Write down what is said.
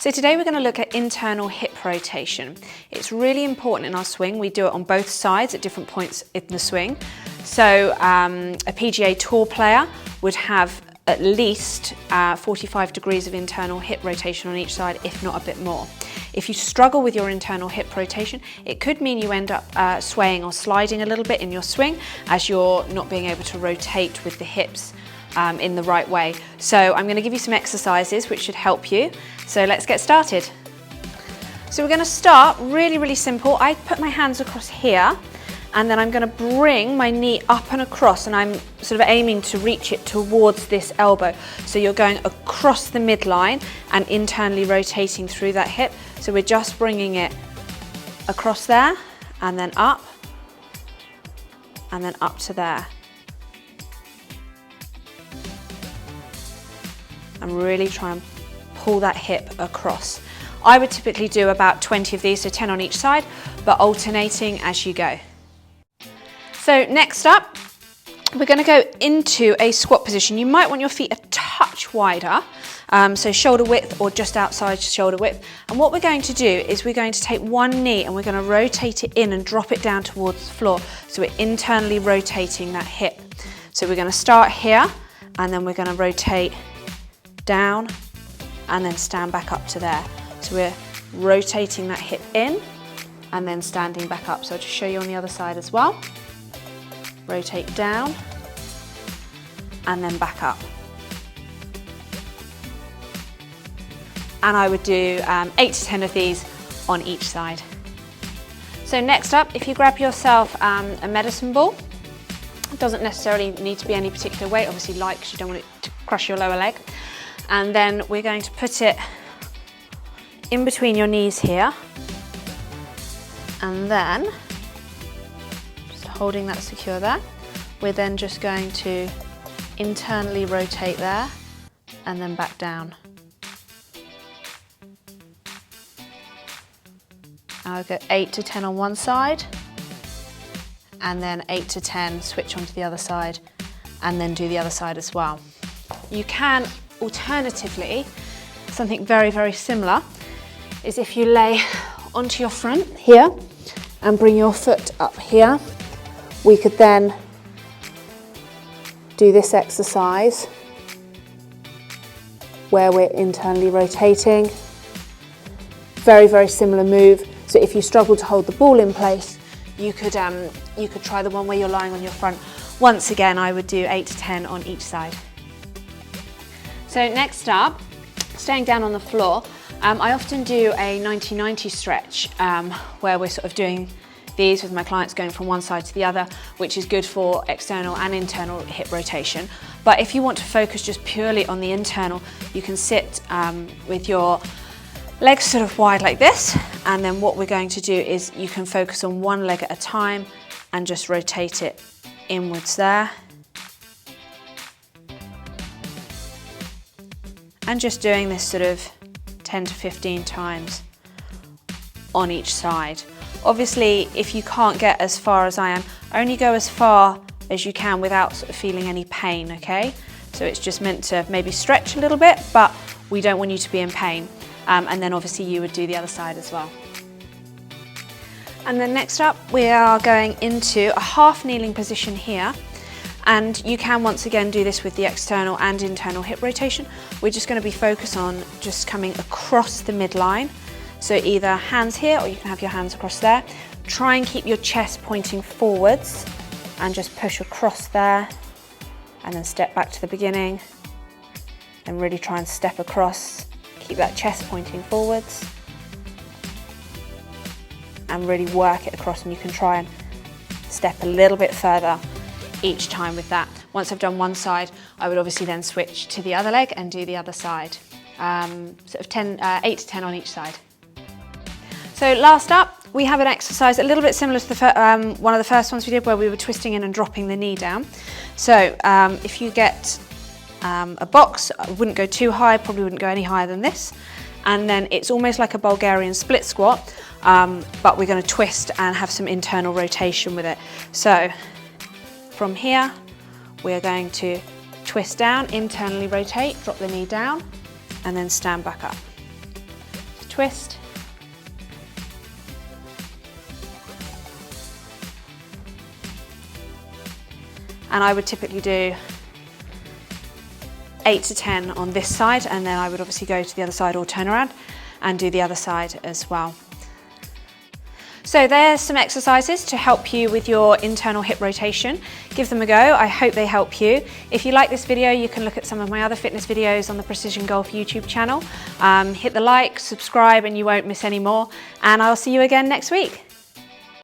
So today we're going to look at internal hip rotation. It's really important in our swing. We do it on both sides at different points in the swing. So a PGA Tour player would have at least 45 degrees of internal hip rotation on each side, if not a bit more. If you struggle with your internal hip rotation, it could mean you end up swaying or sliding a little bit in your swing as you're not being able to rotate with the hips in the right way. So I'm going to give you some exercises which should help you. So let's get started. So we're going to start really simple. I put my hands across here and then I'm going to bring my knee up and across, and I'm sort of aiming to reach it towards this elbow. So you're going across the midline and internally rotating through that hip. So we're just bringing it across there and then up to there. And really try and pull that hip across. I would typically do about 20 of these, so 10 on each side, but alternating as you go. So next up, we're going to go into a squat position. You might want your feet a touch wider, so shoulder width or just outside shoulder width. And what we're going to do is we're going to take one knee and we're going to rotate it in and drop it down towards the floor. So we're internally rotating that hip. So we're going to start here and then we're going to rotate down and then stand back up to there. So we're rotating that hip in and then standing back up. So I'll just show you on the other side as well. Rotate down and then back up. And I would do 8 to 10 of these on each side. So next up, if you grab yourself a medicine ball, it doesn't necessarily need to be any particular weight, obviously light because you don't want it to crush your lower leg. And then we're going to put it in between your knees here. And then, just holding that secure there, we're then just going to internally rotate there and then back down. I'll go 8 to 10 on one side and then 8 to 10, switch onto the other side and then do the other side as well. You can alternatively, something very similar is if you lay onto your front here and bring your foot up here, we could then do this exercise where we're internally rotating. Very similar move. So if you struggle to hold the ball in place, you could try the one where you're lying on your front. Once again, I would do 8 to 10 on each side. So next up, staying down on the floor, I often do a 90-90 stretch where we're sort of doing these with my clients going from one side to the other, which is good for external and internal hip rotation. But if you want to focus just purely on the internal, you can sit with your legs sort of wide like this, and then what we're going to do is you can focus on one leg at a time and just rotate it inwards there. And just doing this sort of 10 to 15 times on each side. Obviously, if you can't get as far as I am, only go as far as you can without sort of feeling any pain, okay? So it's just meant to maybe stretch a little bit, but we don't want you to be in pain. And then obviously you would do the other side as well. And then next up, we are going into a half kneeling position here. And you can once again do this with the external and internal hip rotation. We're just going to be focused on just coming across the midline. So either hands here or you can have your hands across there. Try and keep your chest pointing forwards and just push across there and then step back to the beginning and really try and step across. Keep that chest pointing forwards and really work it across, and you can try and step a little bit further each time with that. Once I've done one side, I would obviously then switch to the other leg and do the other side. Sort of 8 to 10 on each side. So last up, we have an exercise a little bit similar to the one of the first ones we did, where we were twisting in and dropping the knee down. So if you get a box, I wouldn't go too high, probably wouldn't go any higher than this. And then it's almost like a Bulgarian split squat, but we're going to twist and have some internal rotation with it. So from here, we're going to twist down, internally rotate, drop the knee down, and then stand back up. twist. And I would typically do 8 to 10 on this side, and then I would obviously go to the other side or turn around and do the other side as well. So there's some exercises to help you with your internal hip rotation. Give them a go. I hope they help you. If you like this video, you can look at some of my other fitness videos on the Precision Golf YouTube channel. Hit the like, subscribe, and you won't miss any more. And I'll see you again next week.